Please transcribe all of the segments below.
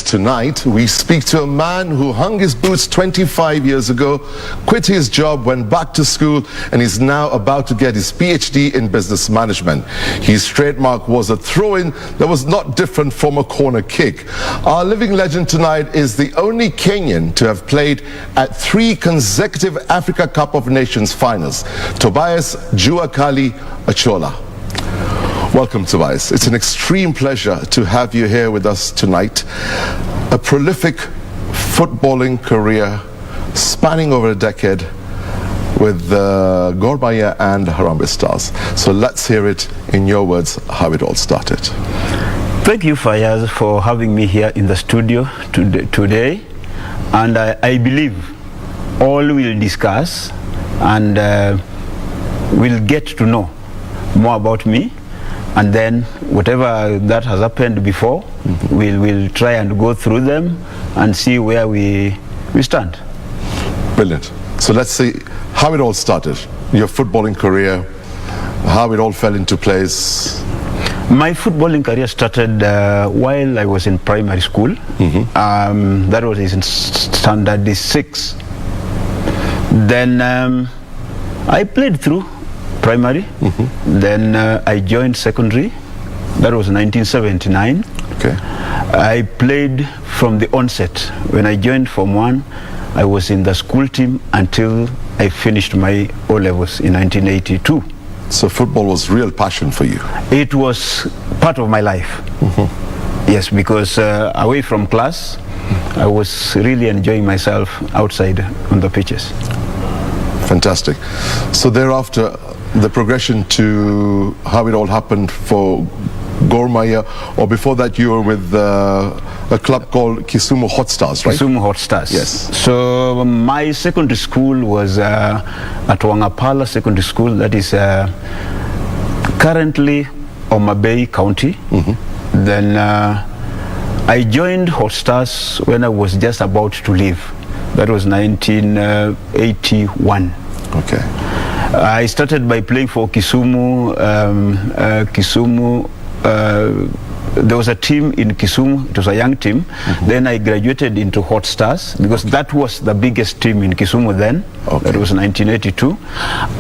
Tonight, we speak to a man who hung his boots 25 years ago, quit his job, went back to school, and is now about to get his PhD in business management. His trademark was a throw-in that was not different from a corner kick. Our living legend tonight is the only Kenyan to have played at 3 consecutive Africa Cup of Nations finals. Tobias Jua Kali Achola. Welcome, Tobias. It's an extreme pleasure to have you here with us tonight. A prolific footballing career spanning over a decade with Gor Mahia and Harambee Stars. So let's hear it in your words, how it all started. Thank you, Fayaz, for having me here in the studio today. And I believe all will discuss and will get to know more about me. And then whatever that has happened before, we'll try and go through them and see where we stand. Brilliant. So let's see how it all started. Your footballing career, how it all fell into place. My footballing career started while I was in primary school. That was in standard 6. Then I played through primary, then I joined secondary. That was 1979. Okay. I played from the onset. When I joined Form 1, I was in the school team until I finished my O-levels in 1982. So football was real passion for you? It was part of my life. Yes, because away from class, I was really enjoying myself outside on the pitches. Fantastic. So thereafter, the progression to how it all happened for Gor Mahia, or before that you were with a club called Kisumu Hot Stars, right? Kisumu Hot Stars. Yes. So my secondary school was at Wangapala Secondary School, that is currently Homa Bay County. Then I joined Hot Stars when I was just about to leave. That was 1981. Okay. I started by playing for Kisumu. There was a team in Kisumu. It was a young team. Then I graduated into Hot Stars because that was the biggest team in Kisumu then. Okay. That was 1982.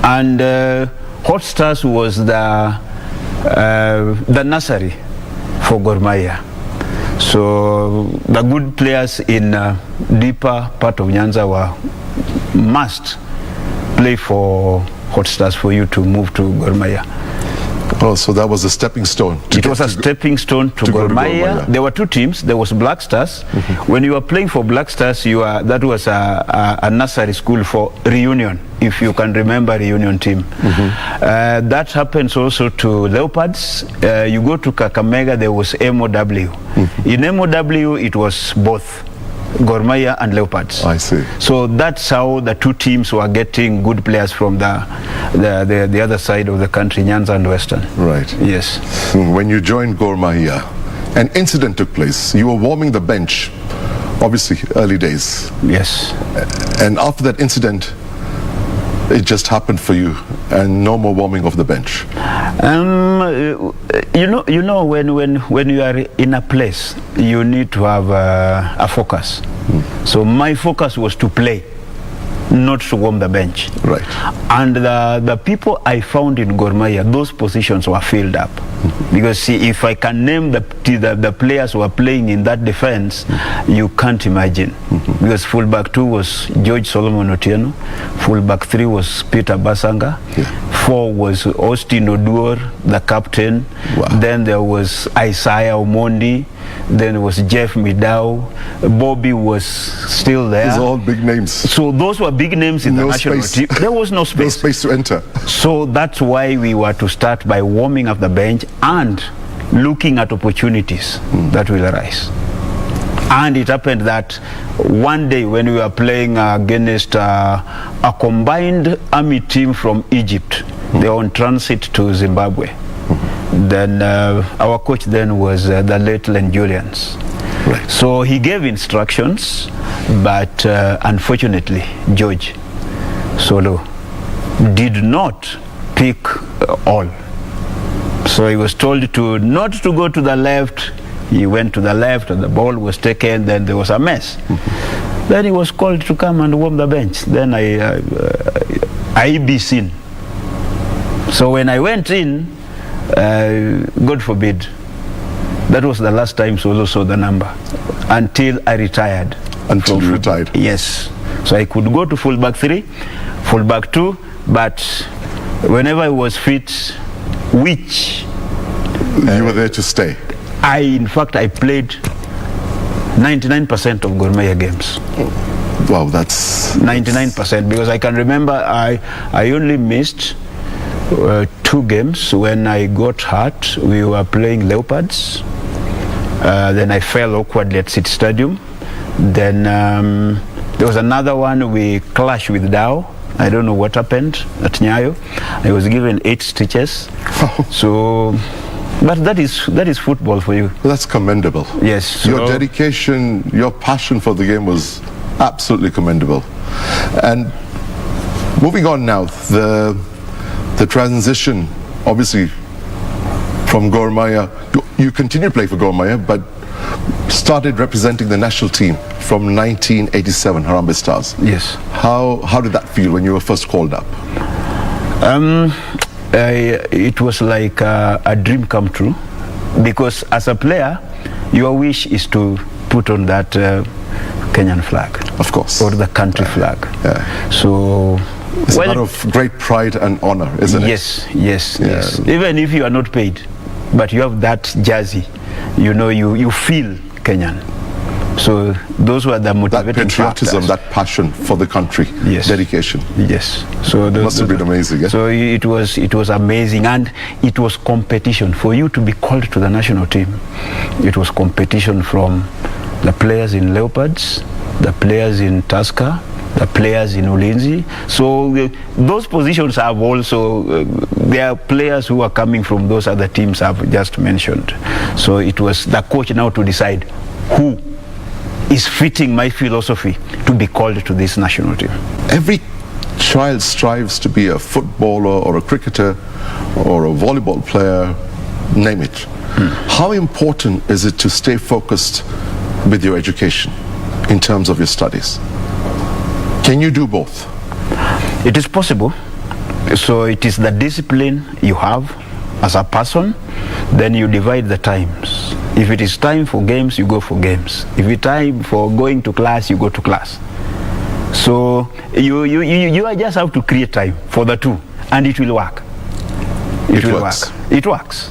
And Hot Stars was the nursery for Gor Mahia. So the good players in deeper part of Nyanza were must play for Hot Stars for you to move to Gor Mahia. Oh, so that was a stepping stone. It was a stepping stone to Gor Mahia. There were 2 teams. There was Black Stars. When you were playing for Black Stars, that was a nursery school for Reunion, if you can remember Reunion team. That happens also to Leopards. You go to Kakamega, there was MOW. In MOW, it was both Gor Mahia and Leopards. I see. So that's how the 2 teams were getting good players from the other side of the country, Nyanza and Western. Right. Yes. When you joined Gor Mahia, an incident took place. You were warming the bench, obviously early days. Yes. And after that incident, it just happened for you, and no more warming of the bench. You know, when you are in a place, you need to have a focus. So my focus was to play, not to warm the bench. Right. And the people I found in Gor Mahia, those positions were filled up. Because see, if I can name the players who are playing in that defense, you can't imagine. Because fullback 2 was George Solomon Otieno, fullback 3 was Peter Basanga, 4 was Austin Oduor, the captain. Wow. Then there was Isaiah Omondi. Then there was Jeff Midau. Bobby was still there. These are all big names. So those were big names in the national team. There was no space. No space to enter. So that's why we were to start by warming up the bench and looking at opportunities that will arise. And it happened that one day when we were playing against a combined army team from Egypt, they were on transit to Zimbabwe. Then our coach then was the late Len Julians. Right. So he gave instructions, but unfortunately George Solo did not pick all. So he was told to not to go to the left, He went to the left and the ball was taken, then there was a mess. Then he was called to come and warm the bench. Then I be seen. So when I went in, God forbid, that was the last time Solo saw the number until I retired. Until you retired? Yes. So I could go to fullback 3, fullback 2, but whenever I was fit, which you were there to stay. In fact, I played 99% of Gor Mahia games. Wow, that's 99%, because I can remember I only missed 2 games when I got hurt. We were playing Leopards. Then I fell awkwardly at City Stadium. Then there was another one, we clashed with Dow. I don't know what happened at Nyayo. I was given 8 stitches. So, but that is football for you. That's commendable. Yes. Your dedication, your passion for the game was absolutely commendable. And moving on now, the transition, obviously, from Gor Mahia, you continued to play for Gor Mahia, but started representing the national team from 1987, Harambee Stars. Yes. How did that feel when you were first called up? It was like a dream come true, because as a player, your wish is to put on that Kenyan flag. Of course. Or the country flag. Yeah. So it's a matter of great pride and honor, isn't it? Yes. Even if you are not paid, but you have that jersey, you feel Kenyan. So those were the motivating that patriotism, factors. that passion for the country, dedication. Yes. So must have been amazing. Yeah? So it was amazing, and it was competition for you to be called to the national team. It was competition from the players in Leopards, the players in Tusker, the players in Ulinzi. So those positions have also, there are players who are coming from those other teams I've just mentioned. So it was the coach now to decide who is fitting my philosophy to be called to this national team. Every child strives to be a footballer or a cricketer or a volleyball player, name it. How important is it to stay focused with your education in terms of your studies? Can you do both? It is possible. So it is the discipline you have as a person, then you divide the times. If it is time for games, you go for games. If it's time for going to class, you go to class. So you just have to create time for the two, and it will work. It will work. It works.